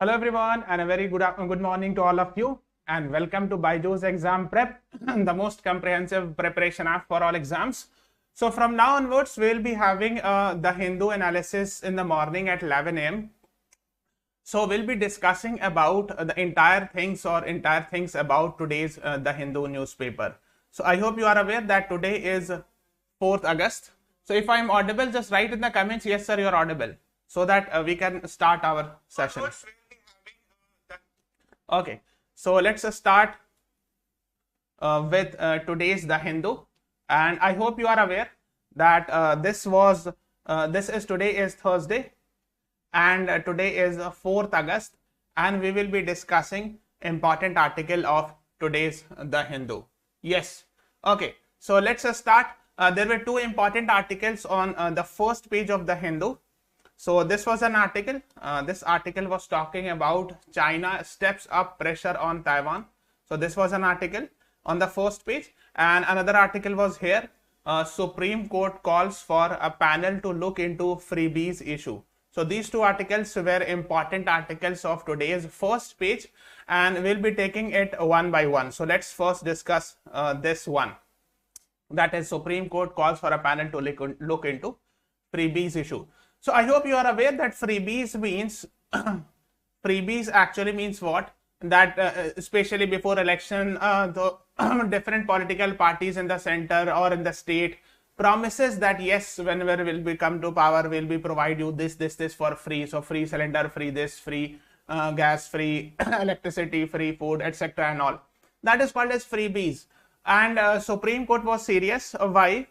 Hello everyone and a very good morning to all of you and welcome to BYJU'S exam prep, the most comprehensive preparation app for all exams. So from now onwards, we'll be having the Hindu analysis in the morning at 11 a.m. So we'll be discussing about the entire things about today's the Hindu newspaper. So I hope you are aware that today is 4th August. So if I'm audible, just write in the comments, yes sir, you're audible, so that we can start our session. Okay, so let's start with today's The Hindu, and I hope you are aware that today is Thursday, and today is 4th August, and we will be discussing important article of today's The Hindu. Yes, okay, so let's start. There were two important articles on the first page of The Hindu. So this was an article. This article was talking about China steps up pressure on Taiwan. So this was an article on the first page, and another article was here. Supreme Court calls for a panel to look into Freebies issue. So these two articles were important articles of today's first page, and we'll be taking it one by one. So let's first discuss this one. That is, Supreme Court calls for a panel to look into Freebies issue. So I hope you are aware that freebies means freebies actually means what? That especially before election, the different political parties in the center or in the state promises that yes, whenever we'll come to power, we'll be provide you this for free. So free cylinder, free this, free gas, free electricity, free food, etc. and all. That is called as freebies. And Supreme Court was serious. Why?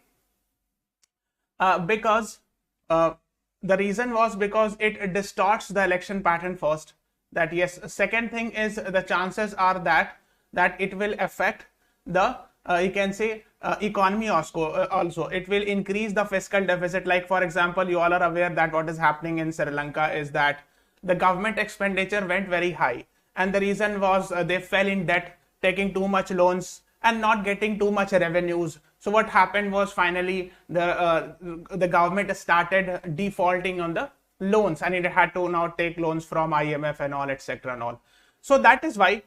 Because the reason was because it distorts the election pattern first. That yes. Second thing is the chances are that it will affect the you can say economy also. It will increase the fiscal deficit. Like for example, you all are aware that what is happening in Sri Lanka is that the government expenditure went very high, and the reason was they fell in debt, taking too much loans and not getting too much revenues. So what happened was finally the government started defaulting on the loans, and it had to now take loans from IMF and all, etc. and all. So that is why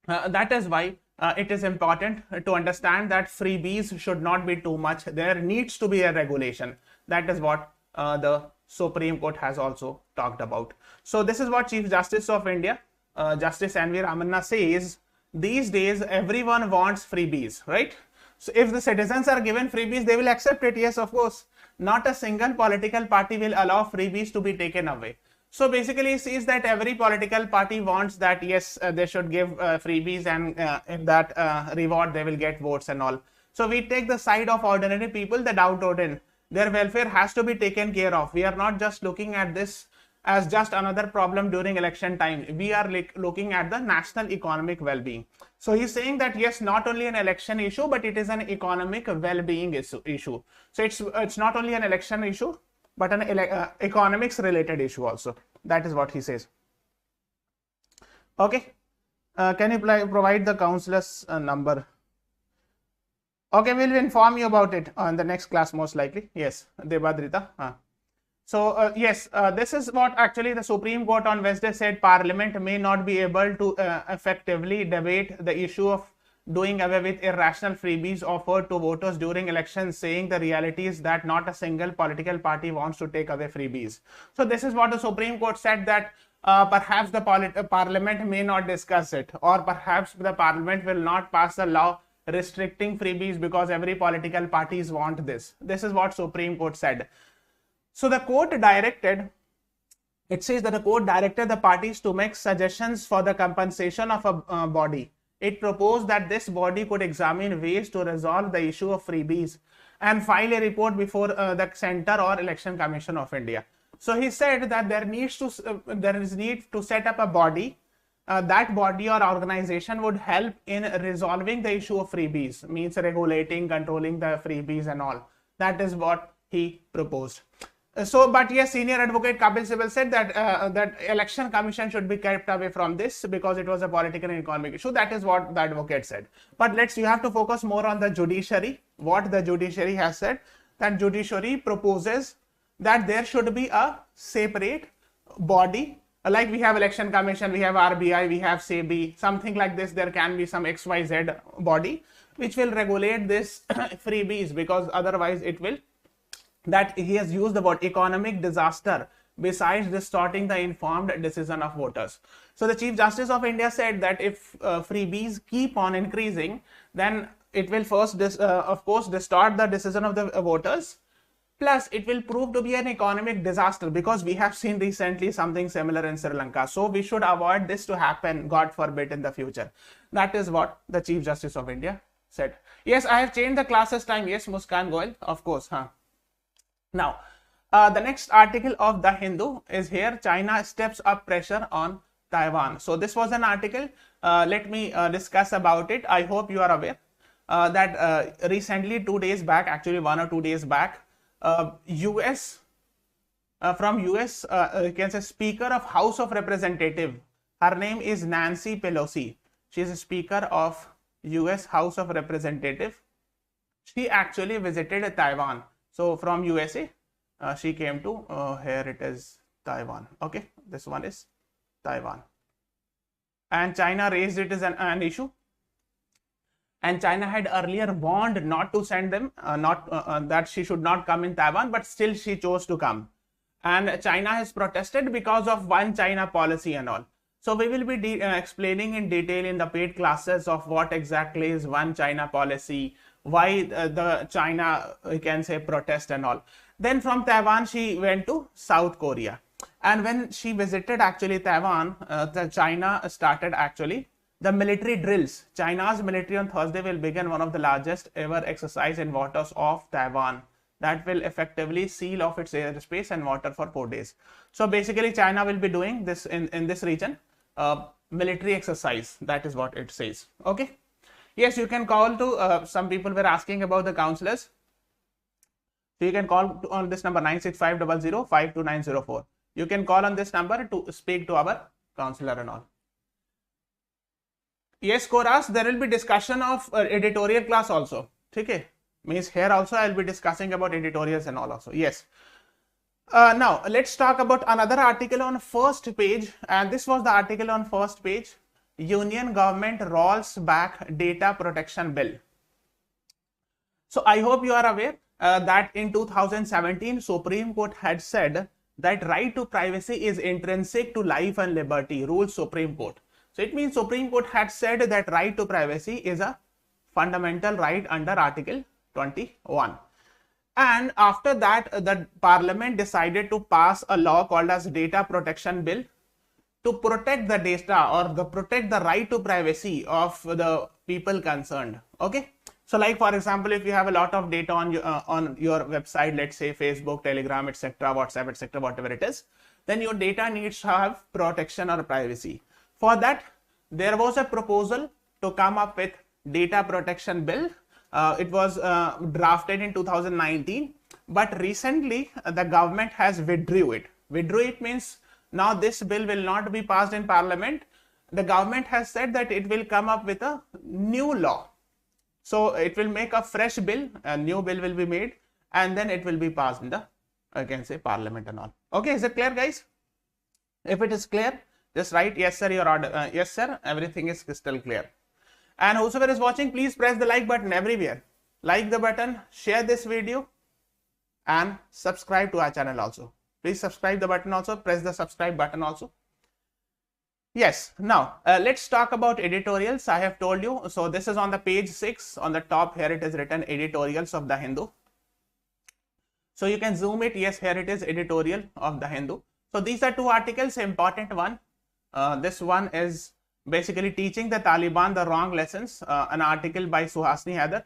it is important to understand that freebies should not be too much. There needs to be a regulation. That is what the Supreme Court has also talked about. So this is what Chief Justice of India, Justice N.V. Ramanna says. These days everyone wants freebies, right? So if the citizens are given freebies, they will accept it. Yes, of course. Not a single political party will allow freebies to be taken away. So basically it says that every political party wants that yes, they should give freebies, and in that reward they will get votes and all. So we take the side of ordinary people, the downtrodden. Their welfare has to be taken care of. We are not just looking at this as just another problem during election time. We are looking at the national economic well-being. So he's saying that yes, not only an election issue, but it is an economic well-being issue. So it's not only an election issue, but an economics related issue also. That is what he says. Okay, can you provide the councillor's number? Okay, we'll inform you about it on the next class most likely. Yes, Debadrita. So yes, this is what actually the Supreme Court on Wednesday said. Parliament may not be able to effectively debate the issue of doing away with irrational freebies offered to voters during elections, saying the reality is that not a single political party wants to take away freebies. So this is what the Supreme Court said, that perhaps the Parliament may not discuss it, or perhaps the Parliament will not pass a law restricting freebies because every political parties want this. This is what Supreme Court said. So the court directed, it says that the court directed the parties to make suggestions for the compensation of a body. It proposed that this body could examine ways to resolve the issue of freebies and file a report before the Center or Election Commission of India. So he said that there is need to set up a body. That body or organization would help in resolving the issue of freebies, means regulating, controlling the freebies and all. That is what he proposed. So, but yes, senior advocate Kapil Sibal said that that election commission should be kept away from this because it was a political and economic issue. That is what the advocate said. But you have to focus more on the judiciary. What the judiciary has said, that judiciary proposes that there should be a separate body Like we have election commission, we have RBI, we have SEBI, something like this. There can be some XYZ body which will regulate this freebies, because otherwise it will, that he has used the word economic disaster besides distorting the informed decision of voters. So the Chief Justice of India said that if freebies keep on increasing, then it will first of course distort the decision of the voters, plus it will prove to be an economic disaster, because we have seen recently something similar in Sri Lanka. So we should avoid this to happen, God forbid, in the future. That is what the Chief Justice of India said. Yes, I have changed the classes time. Yes, Muskan Goel, of course. Now, the next article of The Hindu is here. China steps up pressure on Taiwan. So this was an article. Let me discuss about it. I hope you are aware that recently, 2 days back, actually 1 or 2 days back, US, from US, you can say Speaker of House of Representative. Her name is Nancy Pelosi. She is a Speaker of US House of Representative. She actually visited Taiwan. So from USA, she came to, here it is Taiwan. Okay, this one is Taiwan. And China raised it as an issue. And China had earlier warned not to send them, that she should not come in Taiwan, but still she chose to come. And China has protested because of one China policy and all. So we will be explaining in detail in the paid classes of what exactly is one China policy, why the China, you can say, protest and all. Then from Taiwan, she went to South Korea. And when she visited actually Taiwan, China started actually the military drills. China's military on Thursday will begin one of the largest ever exercise in waters of Taiwan that will effectively seal off its airspace and water for 4 days. So basically China will be doing this in this region, military exercise. That is what it says. Okay. Yes, you can call to, some people were asking about the counselors. So you can call on this number 96500-52904. You can call on this number to speak to our counselor and all. Yes, Koras, there will be discussion of editorial class also. Okay, means here also I will be discussing about editorials and all also. Yes. Now let's talk about another article on first page, and this was the article on first page. Union government rolls back data protection bill. So I hope you are aware that in 2017 Supreme Court had said that right to privacy is intrinsic to life and liberty, rules Supreme Court. So it means Supreme Court had said that right to privacy is a fundamental right under Article 21. And after that, the Parliament decided to pass a law called as Data Protection Bill to protect the data or protect the right to privacy of the people concerned. Okay. So like for example, if you have a lot of data on your website, let's say Facebook, Telegram, etc., WhatsApp, etc., whatever it is, then your data needs to have protection or privacy. For that, there was a proposal to come up with data protection bill. It was drafted in 2019, but recently the government has withdrew it. Withdrew it means now this bill will not be passed in Parliament. The government has said that it will come up with a new law. So it will make a fresh bill, a new bill will be made, and then it will be passed in the, I can say, Parliament and all. Okay, is it clear, guys? If it is clear, just write yes sir, your order. Yes sir, everything is crystal clear. And whoever is watching, please press the like button everywhere. Like the button, share this video, and subscribe to our channel also. Please subscribe the button also, press the subscribe button also. Yes, now let's talk about editorials. I have told you, so this is on the page 6, on the top here it is written editorials of the Hindu. So you can zoom it. Yes, here it is editorial of the Hindu. So these are two articles, important one. This one is basically teaching the Taliban the wrong lessons, an article by Suhasini Haider.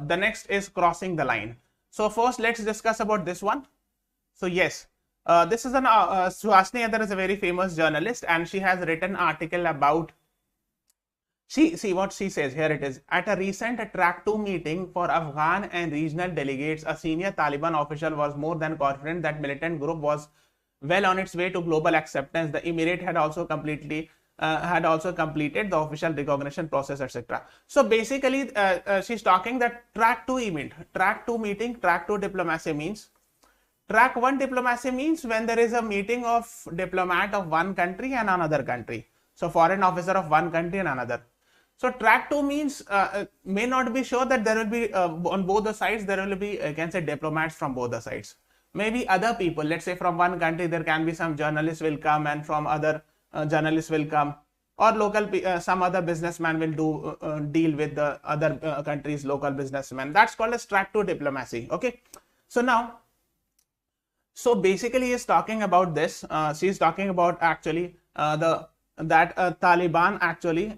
The next is crossing the line. So first let's discuss about this one. So yes, this is an Suhasini Haider is a very famous journalist, and she has written an article about, see what she says. Here it is. At a recent track 2 meeting for Afghan and regional delegates, a senior Taliban official was more than confident that militant group was well on its way to global acceptance. The emirate had also completed the official recognition process, etc. So basically, she's talking that track 2 event, track 2 meeting, track 2 diplomacy means Track 1 diplomacy means when there is a meeting of diplomat of one country and another country. So foreign officer of one country and another. So track 2 means may not be sure that there will be on both the sides, there will be, I can say, diplomats from both the sides. Maybe other people, let's say from one country, there can be some journalists will come, and from other journalists will come, or local some other businessman will do deal with the other country's local businessman. That's called as track 2 diplomacy. Okay. So now, so basically he is talking about this. She is talking about actually Taliban actually,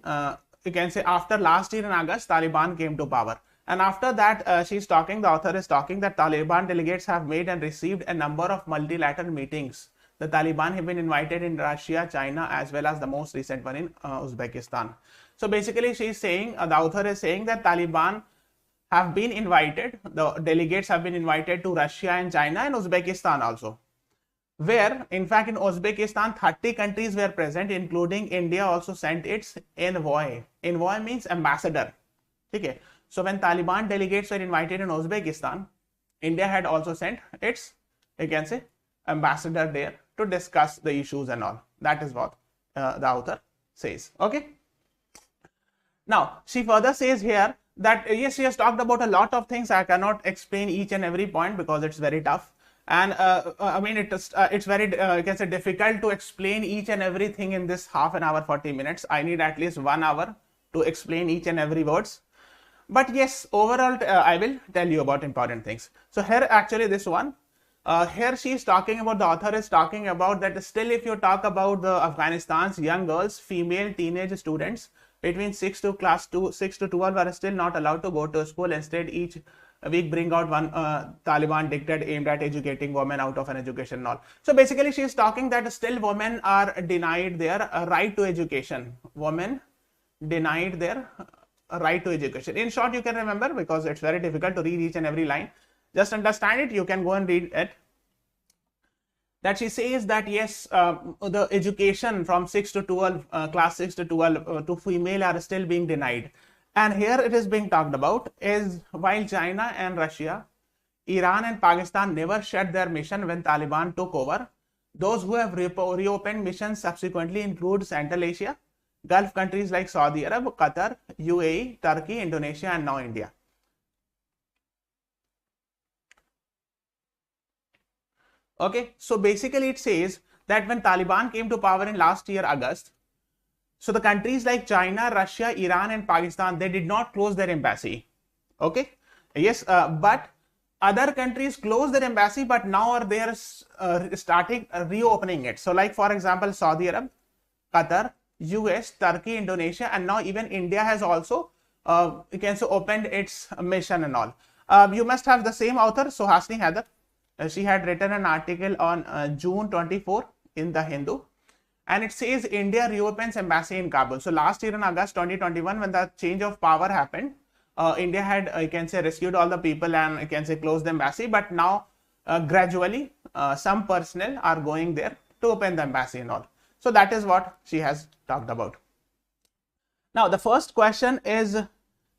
you can say after last year in August, Taliban came to power. And after that, the author is talking that Taliban delegates have made and received a number of multilateral meetings. The Taliban have been invited in Russia, China, as well as the most recent one in Uzbekistan. So basically she is saying, the author is saying that Taliban have been invited, the delegates have been invited to Russia and China and Uzbekistan also, where in fact in Uzbekistan 30 countries were present, including India also sent its envoy. Envoy means ambassador. Okay. So when Taliban delegates were invited in Uzbekistan, India had also sent its, you can say, ambassador there to discuss the issues and all. That is what the author says. Okay. Now she further says here that yes, she has talked about a lot of things. I cannot explain each and every point because it's very tough. And I mean, it's very, you can say, difficult to explain each and everything in this half an hour, 40 minutes. I need at least 1 hour to explain each and every words. But yes, overall, I will tell you about important things. So here, actually, this one, here she is talking about, the author is talking about that still if you talk about the Afghanistan's young girls, female teenage students between 6 to 12 are still not allowed to go to school. Instead, each week bring out one Taliban dictate aimed at educating women out of an education and all. So basically she is talking that still women are denied their right to education. Women denied their right to education. In short, you can remember because it's very difficult to read each and every line. Just understand it. You can go and read it. That she says that yes, the education from 6 to 12, class 6 to 12 to female are still being denied. And here it is being talked about is while China and Russia, Iran and Pakistan never shut their mission when Taliban took over. Those who have reopened missions subsequently include Central Asia, Gulf countries like Saudi Arab, Qatar, UAE, Turkey, Indonesia, and now India. Okay, so basically it says that when Taliban came to power in last year, August, so the countries like China, Russia, Iran, and Pakistan, they did not close their embassy. Okay, yes, but other countries closed their embassy, but now they are starting reopening it. So like for example, Saudi Arab, Qatar, US, Turkey, Indonesia, and now even India has also, you can say, opened its mission and all. You must have the same author, Suhasini Haidar. She had written an article on June 24 in The Hindu, and it says India reopens embassy in Kabul. So last year in August 2021, when the change of power happened, India had, you can say, rescued all the people and, you can say, closed the embassy. But now gradually some personnel are going there to open the embassy and all. So that is what she has talked about. Now the first question is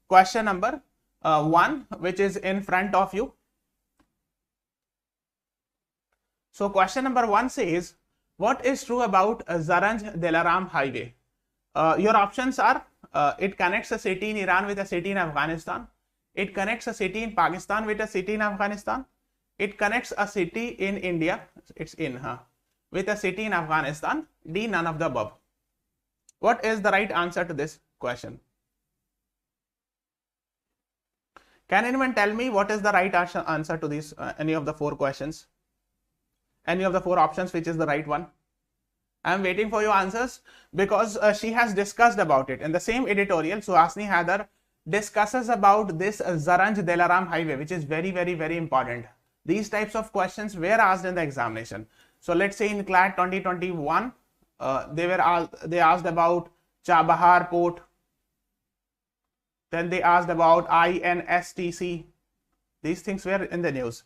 question number 1, which is in front of you. So question number 1 says, what is true about Zaranj-Dilaram highway? Your options are, it connects a city in Iran with a city in Afghanistan. It connects a city in Pakistan with a city in Afghanistan. It connects a city in India, it's in, with a city in Afghanistan. D, none of the above. What is the right answer to this question? Can anyone tell me what is the right answer to this, any of the 4 questions? Any of the 4 options, which is the right one? I am waiting for your answers because she has discussed about it. In the same editorial, Suhasini Haidar discusses about this Zaranj-Dilaram highway, which is very, very, very important. These types of questions were asked in the examination. So let's say in CLAT 2021, they asked about Chabahar Port. Then they asked about INSTC. These things were in the news.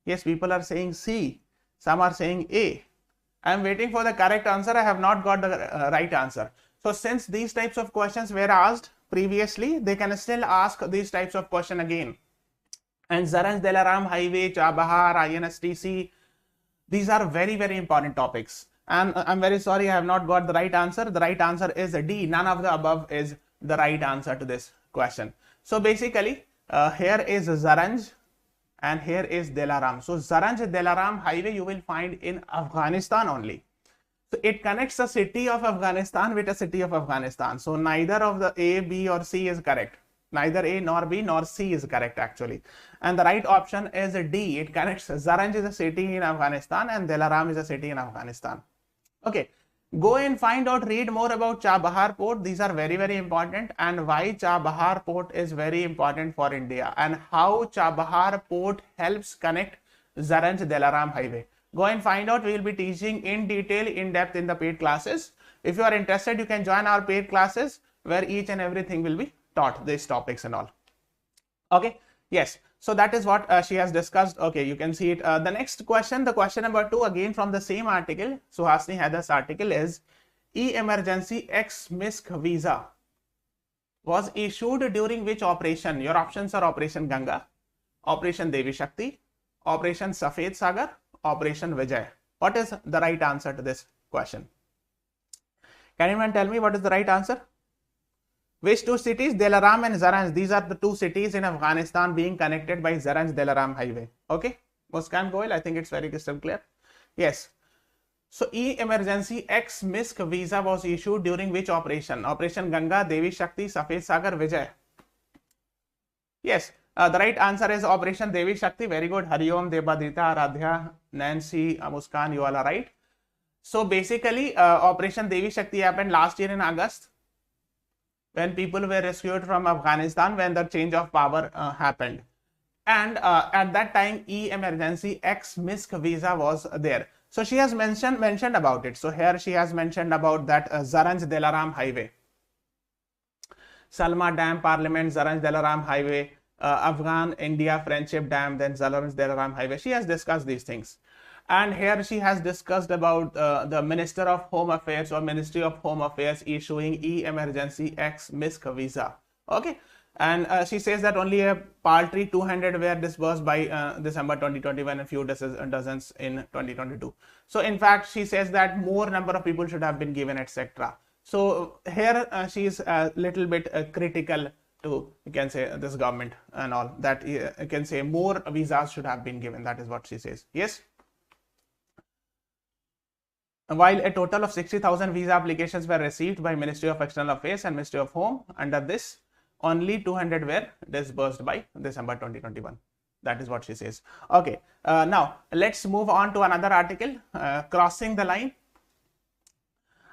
Yes, people are saying C. Some are saying A. I am waiting for the correct answer. I have not got the right answer. So since these types of questions were asked previously, they can still ask these types of question again. And Zaranj Delaram Highway, Chabahar, INSTC, these are very, very important topics. And I'm very sorry I have not got the right answer. The right answer is D. None of the above is the right answer to this question. So basically, here is Zaranj and here is Delaram. So Zaranj Delaram Highway you will find in Afghanistan only. So it connects the city of Afghanistan with a city of Afghanistan. So neither of the A, B or C is correct. Neither A nor B nor C is correct actually. And the right option is D. It connects Zaranj is a city in Afghanistan and Delaram is a city in Afghanistan. Okay. Go and find out, read more about Chabahar Port. These are very, very important, and why Chabahar Port is very important for India and how Chabahar Port helps connect Zaranj Delaram Highway. Go and find out. We will be teaching in detail, in depth in the paid classes. If you are interested, you can join our paid classes where each and everything will be taught, these topics and all. Okay. Yes. So that is what she has discussed. Okay, you can see it. The next question, the question number 2, again from the same article, Suhasini Haidar's article, is E-Emergency EXMIS visa was issued during which operation? Your options are Operation Ganga, Operation Devi Shakti, Operation Safed Sagar, Operation Vijay. What is the right answer to this question? Can anyone tell me what is the right answer? Which two cities? Delaram and Zaranj. These are the two cities in Afghanistan being connected by Zaranj Delaram Highway. Okay. Muskan Goel, I think it's very crystal clear. Yes. So E-Emergency EXMIS visa was issued during which operation? Operation Ganga, Devi Shakti, Safed Sagar, Vijay. Yes. The right answer is Operation Devi Shakti. Very good. Hariom, Debadita, Aradhya, Nancy, Muskan, you all are right. So basically, Operation Devi Shakti happened last year in August, when people were rescued from Afghanistan, when the change of power happened. And at that time, E-Emergency EXMIS visa was there. So she has mentioned about it. So here she has mentioned about that Zaranj Delaram Highway, Salma Dam, Parliament, Zaranj Delaram Highway, Afghan India Friendship Dam, then Zaranj Delaram Highway. She has discussed these things. And here she has discussed about the Minister of Home Affairs or Ministry of Home Affairs issuing E-Emergency EXMIS visa. Okay. And she says that only a paltry 200 were disbursed by December 2021 and few dozens in 2022. So in fact, she says that more number of people should have been given, etc. So here she is a little bit critical to, you can say, this government and all that. You can say more visas should have been given. That is what she says. Yes. While a total of 60,000 visa applications were received by Ministry of External Affairs and Ministry of Home under this, only 200 were disbursed by December 2021. That is what she says. Okay. Now let's move on to another article, crossing the line.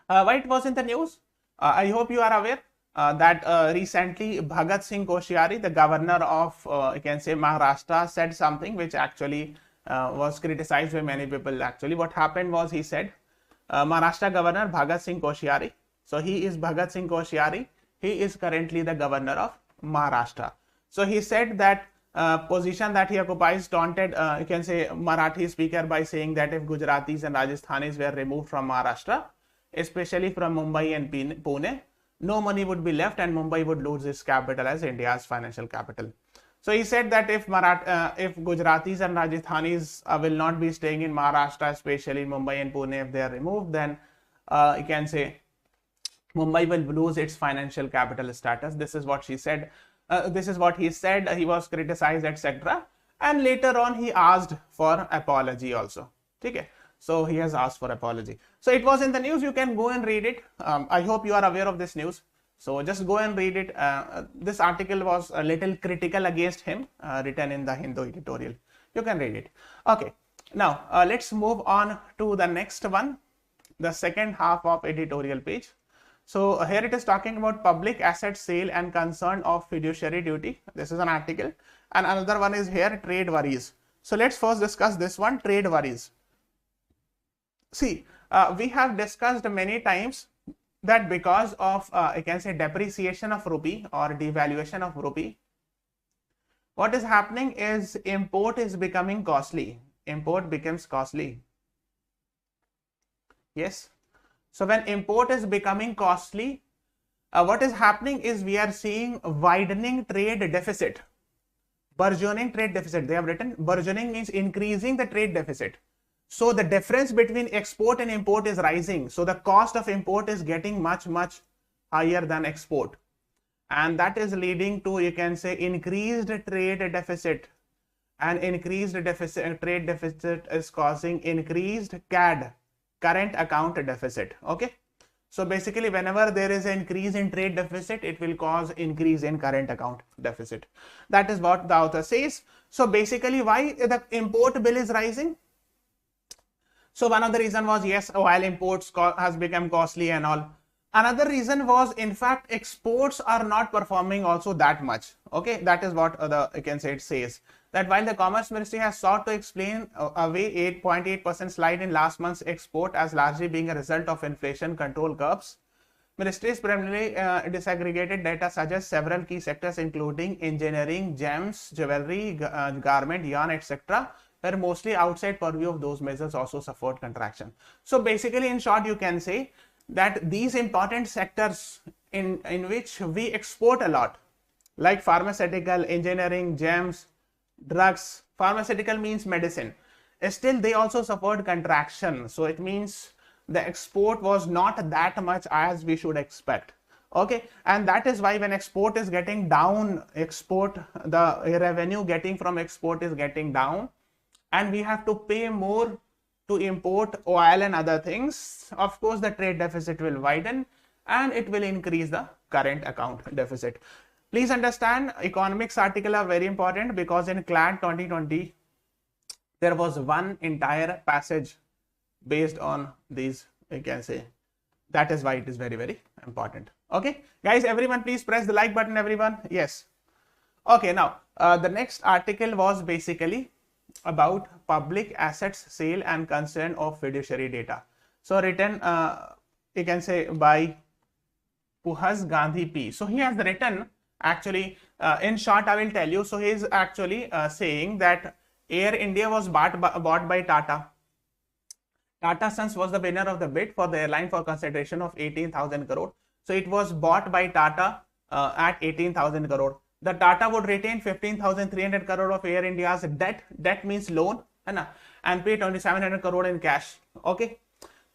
Why it was in the news? I hope you are aware that recently Bhagat Singh Koshyari, the governor of, you can say, Maharashtra, said something which actually was criticized by many people. Actually, what happened was, he said, Maharashtra Governor Bhagat Singh Koshyari. So he is Bhagat Singh Koshyari. He is currently the governor of Maharashtra. So he said that position that he occupies taunted, you can say, Marathi speaker by saying that if Gujaratis and Rajasthanis were removed from Maharashtra, especially from Mumbai and Pune, no money would be left and Mumbai would lose its capital as India's financial capital. So he said that if Gujaratis and Rajasthanis will not be staying in Maharashtra, especially Mumbai and Pune, if they are removed, then you can say Mumbai will lose its financial capital status. This is what she said. This is what he said. He was criticized, etc. And later on, he asked for apology also. Okay. So he has asked for apology. So it was in the news. You can go and read it. I hope you are aware of this news. So just go and read it. This article was a little critical against him, written in the Hindu editorial. You can read it. Okay. Now let's move on to the next one, the second half of editorial page. So here it is talking about public asset sale and concern of fiduciary duty. This is an article. And another one is here, trade worries. So let's first discuss this one, trade worries. See, we have discussed many times that because of, I can say, depreciation of rupee or devaluation of rupee, what is happening is import is becoming costly. Import becomes costly. Yes. So when import is becoming costly, what is happening is we are seeing widening trade deficit. Burgeoning trade deficit. They have written burgeoning means increasing the trade deficit. So the difference between export and import is rising. So the cost of import is getting much higher than export. And that is leading to, you can say, increased trade deficit. And increased trade deficit is causing increased CAD, current account deficit. Okay. So basically, whenever there is an increase in trade deficit, it will cause increase in current account deficit. That is what the author says. So basically, why the import bill is rising? So one of the reason was, yes, oil imports has become costly and all. Another reason was, in fact, exports are not performing also that much. Okay, that is what you can say it says. That while the Commerce Ministry has sought to explain away 8.8% slide in last month's export as largely being a result of inflation control curbs, Ministry's primarily disaggregated data suggests several key sectors including engineering, gems, jewelry, garment, yarn, etc. were mostly outside purview of those measures also suffered contraction. So basically, in short, you can say that these important sectors in which we export a lot, like pharmaceutical, engineering, gems, drugs, pharmaceutical means medicine, still they also suffered contraction. So it means the export was not that much as we should expect. Okay, and that is why when export is getting down, the revenue getting from export is getting down, and we have to pay more to import oil and other things. Of course, the trade deficit will widen and it will increase the current account deficit. Please understand, economics article are very important because in CLAT 2020, there was one entire passage based on these, you can say. That is why it is very important. Okay, guys, everyone please press the like button, everyone. Yes. Okay, now the next article was basically about public assets sale and concern of fiduciary data. So written, you can say, by Puhas Gandhi P. So he has written, actually, in short, I will tell you. So he is actually saying that Air India was bought by Tata. Tata Sons was the winner of the bid for the airline for consideration of 18,000 crore. So it was bought by Tata at 18,000 crore. The Tata would retain 15,300 crore of Air India's debt. Debt means loan, and pay 2,700 crore in cash. Okay.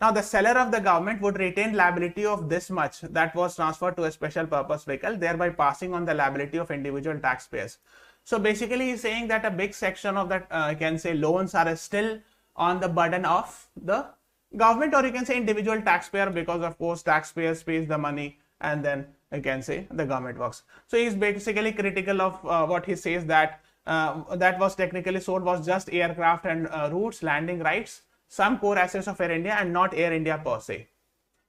Now the seller of the government would retain liability of this much that was transferred to a special purpose vehicle, thereby passing on the liability of individual taxpayers. So basically, he's saying that a big section of that, you can say, loans are still on the burden of the government, or you can say individual taxpayer, because of course taxpayers pays the money and then you can say the government works. So he's basically critical of what he says, that that was technically sold was just aircraft and routes, landing rights, some core assets of Air India, and not Air India per se.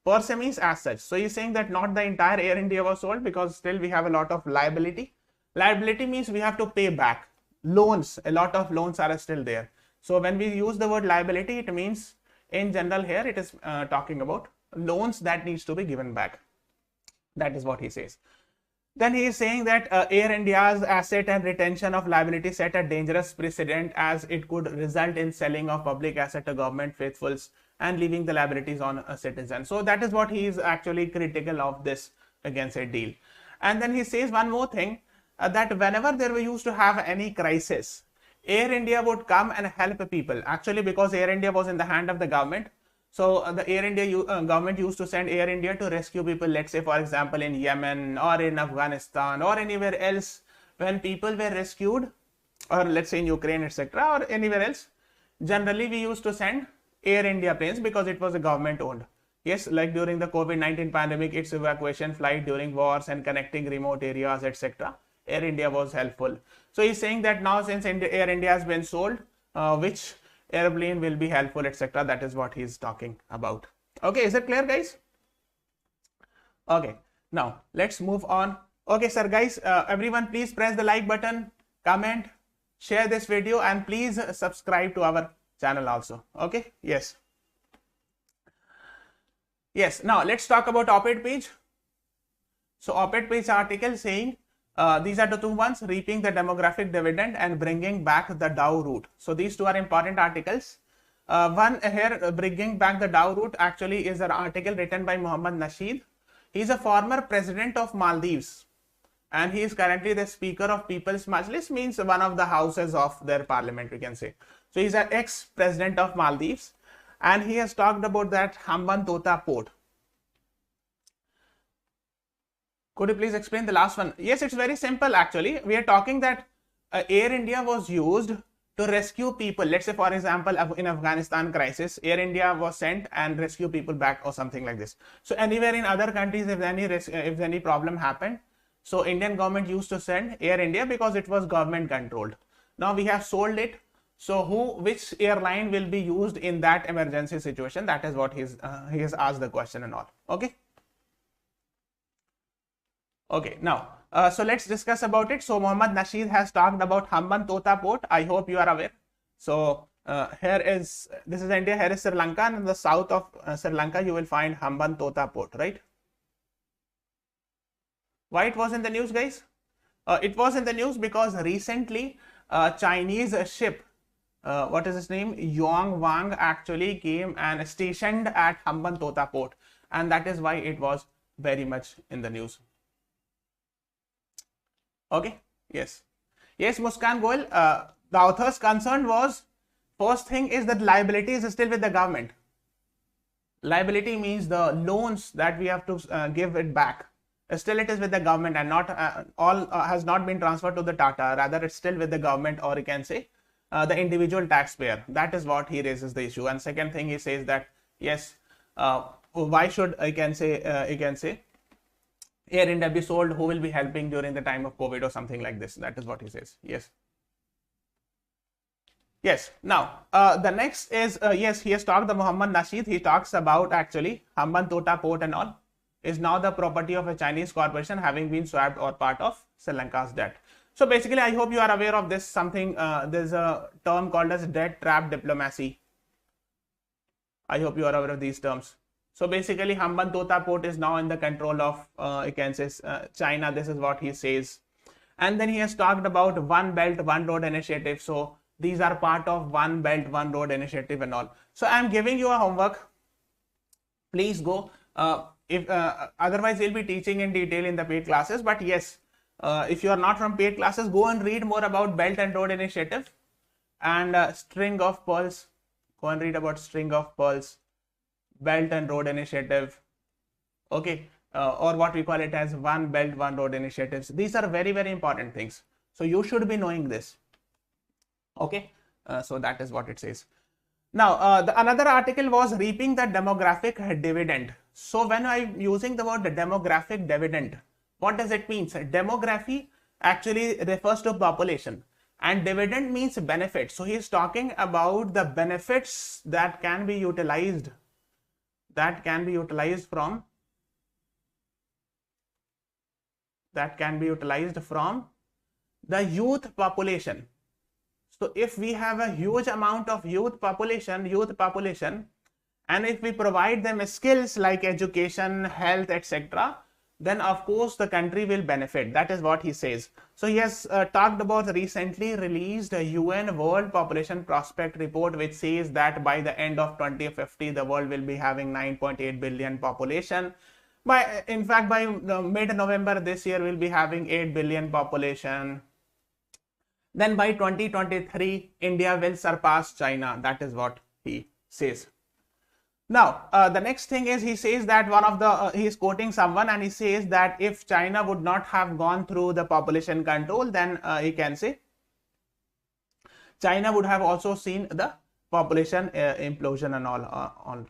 Per se means as such. So he's saying that not the entire Air India was sold, because still we have a lot of liability. Liability means we have to pay back loans. A lot of loans are still there. So when we use the word liability, it means in general here it is talking about loans that needs to be given back. That is what he says. Then he is saying that Air India's asset and retention of liability set a dangerous precedent, as it could result in selling of public asset to government faithfuls and leaving the liabilities on a citizen. So that is what he is actually critical of this, against a deal. And then he says one more thing, that whenever there were used to have any crisis, Air India would come and help people. Actually, because Air India was in the hand of the government, so the Air India government used to send Air India to rescue people, let's say for example in Yemen or in Afghanistan or anywhere else. When people were rescued, or let's say in Ukraine, etc., or anywhere else, generally we used to send Air India planes because it was a government owned. Yes, like during the COVID-19 pandemic, its evacuation flight during wars and connecting remote areas, etc., Air India was helpful. So he's saying that now since Air India has been sold, which airplane will be helpful, etc. That is what he's talking about. Okay, is it clear, guys? Okay, now let's move on. Okay, sir, guys, everyone please press the like button, comment, share this video, and please subscribe to our channel also. Okay, yes. Yes, now let's talk about op-ed page. So op-ed page article saying, these are the two ones, reaping the demographic dividend and bringing back the Dow route. So these two are important articles. One here, bringing back the Dow route, actually is an article written by Muhammad Nasheed. He is a former president of Maldives. and he is currently the Speaker of People's Majlis, means one of the houses of their parliament, we can say. So he's an ex-president of Maldives, and he has talked about that Hambantota Port. Could you please explain the last one? Yes, it's very simple actually. We are talking that Air India was used to rescue people. Let's say, for example, in Afghanistan crisis, Air India was sent and rescue people back or something like this. So anywhere in other countries, if any problem happened, so Indian government used to send Air India because it was government controlled. Now we have sold it. So which airline will be used in that emergency situation? That is what he has asked the question and all. Okay. Okay, now, so let's discuss about it. So Mohammad Nasheed has talked about Hambantota Port. I hope you are aware. So this is India, here is Sri Lanka, and in the south of Sri Lanka, you will find Hambantota Port, right? Why it was in the news, guys? It was in the news because recently Chinese ship, what is his name? Yong Wang actually came and stationed at Hambantota Port, and that is why it was very much in the news. Okay, yes, Muskan Goel, the author's concern was, first thing is that liability is still with the government. Liability means the loans that we have to give it back. Still it is with the government, and not has not been transferred to the Tata, rather it's still with the government, or you can say the individual taxpayer. That is what he raises the issue. And second thing, he says that yes, why should you can say Air India be sold? Who will be helping during the time of COVID or something like this? That is what he says. Yes. Now the next is yes, he has talked, the Mohammad Nasheed, he talks about actually Hambantota Port and all is now the property of a Chinese corporation, having been swapped or part of Sri Lanka's debt. So basically, I hope you are aware of this something. There's a term called as debt trap diplomacy. I hope you are aware of these terms. So basically, Hambantota Port is now in the control of you can say China. This is what he says. And then he has talked about One Belt, One Road initiative. So these are part of One Belt, One Road initiative and all. So I am giving you a homework. Please go. Otherwise, we'll be teaching in detail in the paid classes. But yes, if you are not from paid classes, go and read more about Belt and Road initiative and String of Pearls. Go and read about String of Pearls, Belt and Road initiative. Okay, or what we call it as One Belt, One Road initiatives. These are very, very important things. So you should be knowing this. Okay, so that is what it says. Now, another article was reaping the demographic dividend. So when I'm using the word demographic dividend, what does it mean? Demography actually refers to population and dividend means benefit. So he is talking about the benefits that can be utilized, from the youth population. So if we have a huge amount of youth population, and if we provide them skills like education, health, etc., then of course the country will benefit. That is what he says. So he has talked about recently released a UN World Population Prospect report, which says that by the end of 2050, the world will be having 9.8 billion population. In fact, by mid-November this year, we'll be having 8 billion population. Then by 2023, India will surpass China. That is what he says. Now, the next thing is he says that he is quoting someone and he says that if China would not have gone through the population control, then he can say China would have also seen the population implosion and all.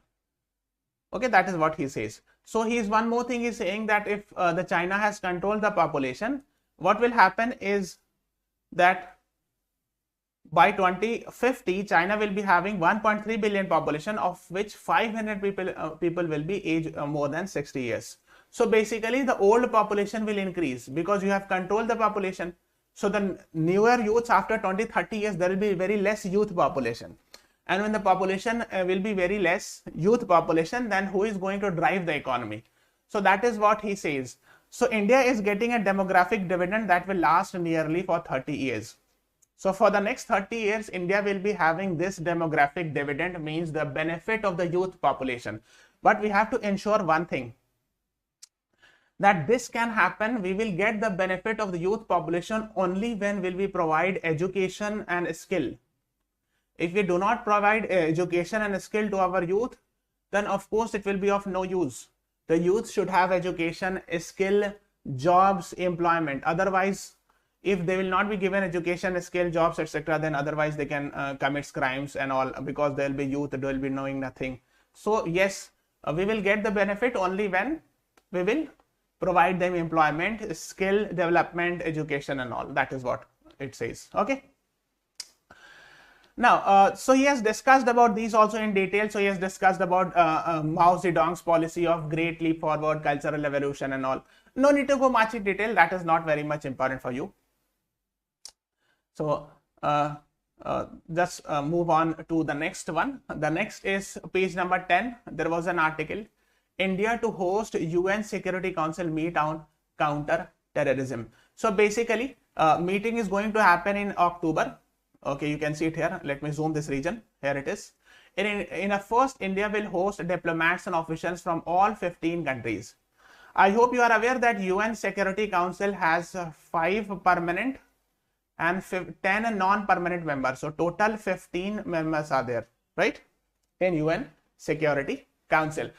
Okay, that is what he says. So one more thing he's saying that if the China has controlled the population, what will happen is that by 2050, China will be having 1.3 billion population, of which 500 people will be aged more than 60 years. So basically, the old population will increase because you have controlled the population. So the newer youths after 20-30 years, there will be very less youth population. And when the population will be very less youth population, then who is going to drive the economy? So that is what he says. So India is getting a demographic dividend that will last nearly for 30 years. So for the next 30 years, India will be having this demographic dividend, means the benefit of the youth population. But we have to ensure one thing, that this can happen. We will get the benefit of the youth population only when will we provide education and skill. If we do not provide education and skill to our youth, then of course it will be of no use. The youth should have education, skill, jobs, employment. Otherwise, if they will not be given education, skill, jobs, etc., then otherwise they can commit crimes and all, because there will be youth, they will be knowing nothing. So yes, we will get the benefit only when we will provide them employment, skill development, education and all. That is what it says. Okay. Now, so he has discussed about these also in detail. So he has discussed about Mao Zedong's policy of Great Leap Forward, cultural evolution and all. No need to go much in detail. That is not very much important for you. So just move on to the next one. The next is page number 10. There was an article, India to host UN Security Council meet on counter terrorism. So basically, meeting is going to happen in October. Okay, you can see it here. Let me zoom this region. Here it is. In a first, India will host diplomats and officials from all 15 countries. I hope you are aware that UN Security Council has 5 permanent and 10 non-permanent members. So total 15 members are there, right? In UN Security Council.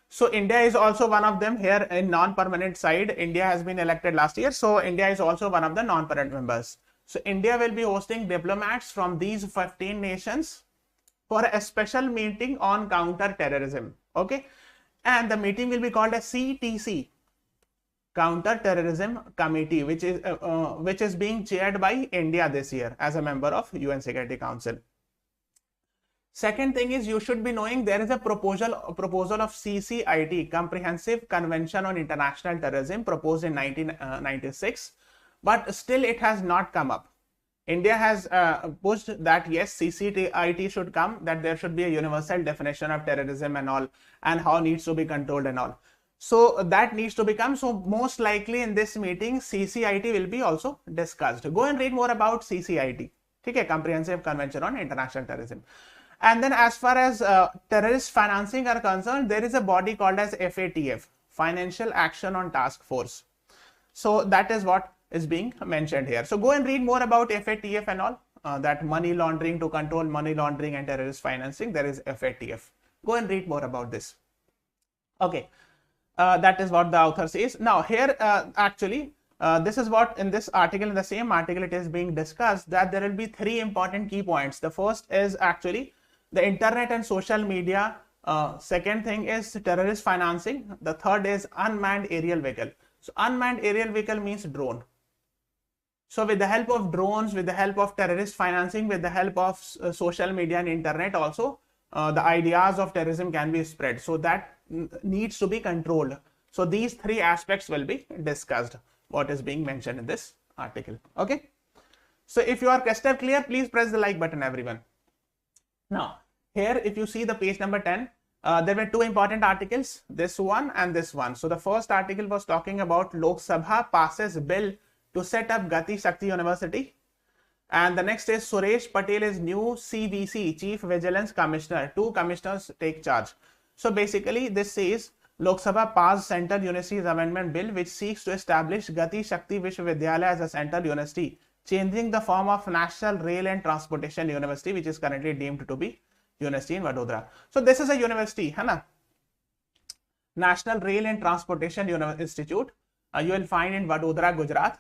So India is also one of them. Here in non-permanent side, India has been elected last year. So India is also one of the non-permanent members. So India will be hosting diplomats from these 15 nations for a special meeting on counter terrorism. Okay. And the meeting will be called a CTC, Counter Terrorism Committee, which is being chaired by India this year as a member of UN Security Council. Second thing is, you should be knowing there is a proposal of CCIT, Comprehensive Convention on International Terrorism, proposed in 1996, but still it has not come up. India has pushed that yes, CCIT should come, that there should be a universal definition of terrorism and all, and how needs to be controlled and all. So that needs to become. So most likely in this meeting, CCIT will be also discussed. Go and read more about CCIT. Okay, Comprehensive Convention on International Terrorism. And then as far as terrorist financing are concerned, there is a body called as FATF, Financial Action on Task Force. So that is what is being mentioned here. So go and read more about FATF and all, that money laundering, to control money laundering and terrorist financing. There is FATF. Go and read more about this. Okay. That is what the author says. Now here actually this is what in this article, in the same article, it is being discussed that there will be 3 important key points. The first is actually the internet and social media. Second thing is terrorist financing. The third is unmanned aerial vehicle. So unmanned aerial vehicle means drone. So with the help of drones, with the help of terrorist financing, with the help of social media and internet also, the ideas of terrorism can be spread. So that needs to be controlled. So these 3 aspects will be discussed, what is being mentioned in this article. Okay. So if you are crystal clear, please press the like button, everyone. Now here, if you see the page number 10, there were 2 important articles, this one and this one. So the first article was talking about Lok Sabha passes bill to set up Gati Shakti University. And the next is Suresh Patel is new CVC, Chief Vigilance Commissioner. 2 commissioners take charge. So basically this says Lok Sabha passed Central Universities Amendment Bill, which seeks to establish Gati Shakti Vishwavidyalaya as a central university, changing the form of National Rail and Transportation University, which is currently deemed to be University in Vadodara. So this is a university, है ना? National Rail and Transportation Institute. You will find in Vadodara, Gujarat.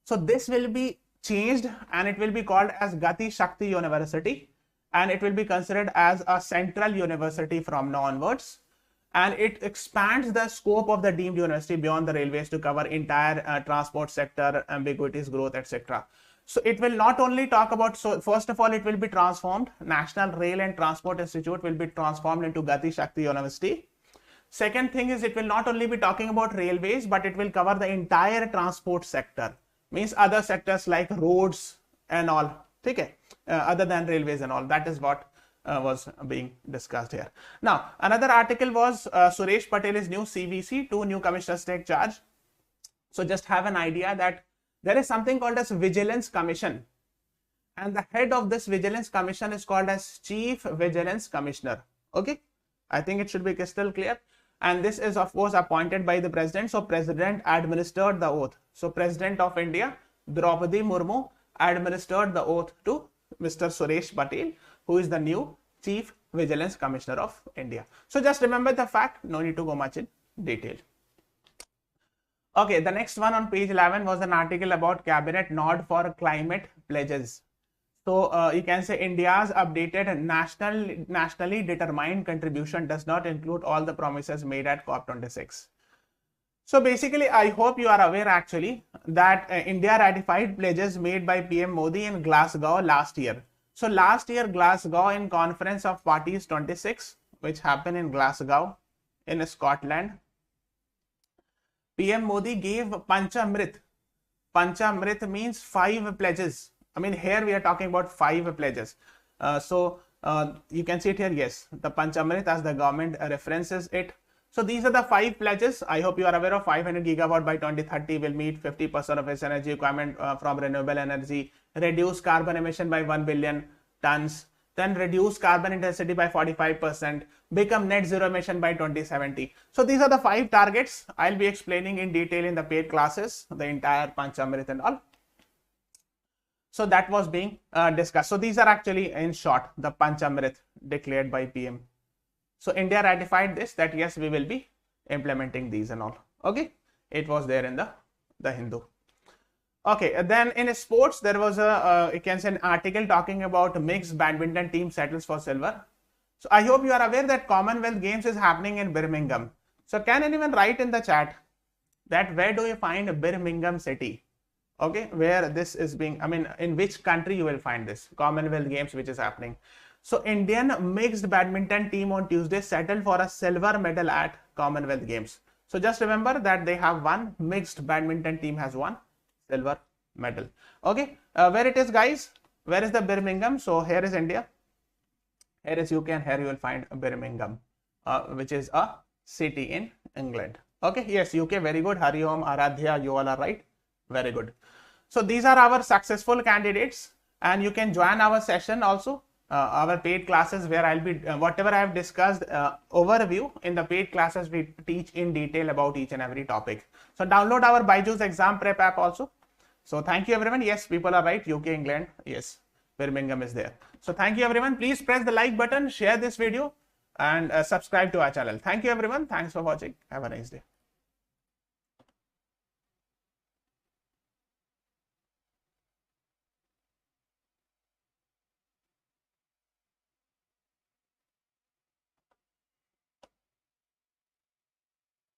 So this will be changed and it will be called as Gati Shakti University, and it will be considered as a central university from now onwards, and it expands the scope of the deemed university beyond the railways to cover entire transport sector, ambiguities, growth, etc. So it will not only talk about, so first of all, it will be transformed. National Rail and Transport Institute will be transformed into Gati Shakti University. Second thing is, it will not only be talking about railways, but it will cover the entire transport sector, means other sectors like roads and all, okay, other than railways and all. That is what was being discussed here. Now another article was Suresh Patel is new CVC, 2 new commissioners take charge. So just have an idea that there is something called as Vigilance Commission, and the head of this Vigilance Commission is called as Chief Vigilance Commissioner. Okay, I think it should be crystal clear. and this is of course appointed by the president. So president administered the oath. So President of India, Draupadi Murmu, administered the oath to Mr. Suresh Patel, who is the new Chief Vigilance Commissioner of India. So just remember the fact, no need to go much in detail. Okay, the next one on page 11 was an article about cabinet nod for climate pledges. So you can say India's updated nationally determined contribution does not include all the promises made at COP26. So basically, I hope you are aware actually that India ratified pledges made by PM Modi in Glasgow last year. So last year, Glasgow in Conference of Parties 26, which happened in Glasgow in Scotland, PM Modi gave Panchamrit. Panchamrit means 5 pledges. I mean, here we are talking about 5 pledges. You can see it here, yes, the Panchamrit as the government references it. So these are the 5 pledges. I hope you are aware of 500 gigawatt by 2030 will meet 50% of its energy requirement from renewable energy, reduce carbon emission by 1 billion tons, then reduce carbon intensity by 45%, become net zero emission by 2070. So these are the 5 targets. I'll be explaining in detail in the paid classes, the entire Panchamrit and all. So that was being discussed. So these are actually in short the Panchamrit declared by PM. So India ratified this, that yes, we will be implementing these and all. Okay, it was there in the Hindu. Okay, then in sports there was a you can say an article talking about mixed badminton team settles for silver. So I hope you are aware that Commonwealth Games is happening in Birmingham. So can anyone write in the chat that where do you find Birmingham city? Okay, where this is being, I mean, in which country you will find this Commonwealth Games which is happening. So Indian mixed badminton team on Tuesday settled for a silver medal at Commonwealth Games. So just remember that they have won, mixed badminton team has won silver medal. Okay, where it is guys, where is the Birmingham? So here is India, here is UK, and here you will find Birmingham, which is a city in England. Okay, yes, UK, very good. Hari Om, Aradhya, you all are right, very good. So these are our successful candidates, and you can join our session also, our paid classes, where I'll be whatever I have discussed overview in the paid classes, we teach in detail about each and every topic. So download our BYJU'S exam prep app also. So thank you everyone. Yes, people are right, UK, England, yes, Birmingham is there. So thank you everyone. Please press the like button, share this video, and subscribe to our channel. Thank you everyone. Thanks for watching. Have a nice day.